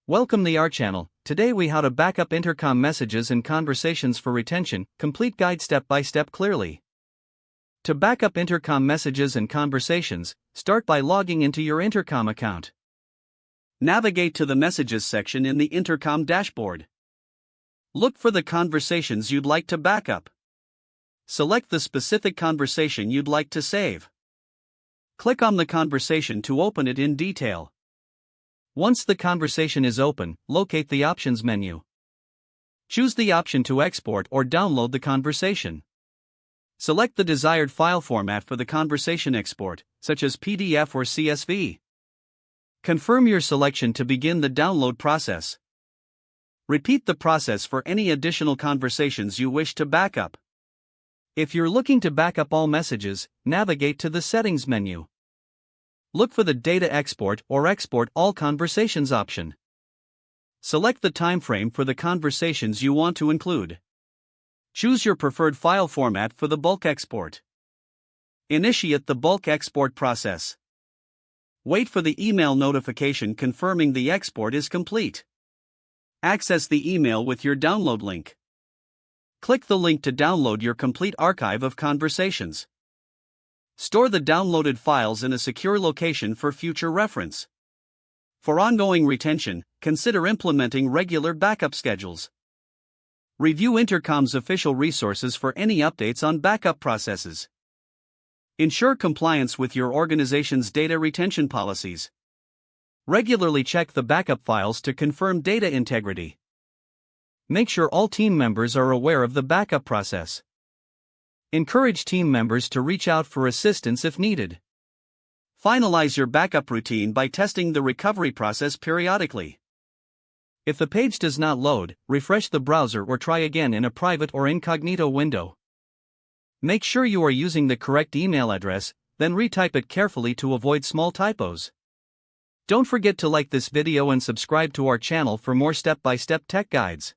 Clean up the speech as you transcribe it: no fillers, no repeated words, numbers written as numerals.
Welcome to our channel. Today we how to backup intercom messages and conversations for retention, complete guide step by step clearly. To backup intercom messages and conversations, start by logging into your intercom account. Navigate to the messages section in the intercom dashboard. Look for the conversations you'd like to backup. Select the specific conversation you'd like to save. Click on the conversation to open it in detail. Once the conversation is open, locate the Options menu. Choose the option to export or download the conversation. Select the desired file format for the conversation export, such as PDF or CSV. Confirm your selection to begin the download process. Repeat the process for any additional conversations you wish to backup. If you're looking to backup all messages, navigate to the Settings menu. Look for the Data Export or Export All Conversations option. Select the time frame for the conversations you want to include. Choose your preferred file format for the bulk export. Initiate the bulk export process. Wait for the email notification confirming the export is complete. Access the email with your download link. Click the link to download your complete archive of conversations. Store the downloaded files in a secure location for future reference. For ongoing retention, consider implementing regular backup schedules. Review Intercom's official resources for any updates on backup processes. Ensure compliance with your organization's data retention policies. Regularly check the backup files to confirm data integrity. Make sure all team members are aware of the backup process. Encourage team members to reach out for assistance if needed. Finalize your backup routine by testing the recovery process periodically. If the page does not load, refresh the browser or try again in a private or incognito window. Make sure you are using the correct email address, then retype it carefully to avoid small typos. Don't forget to like this video and subscribe to our channel for more step-by-step tech guides.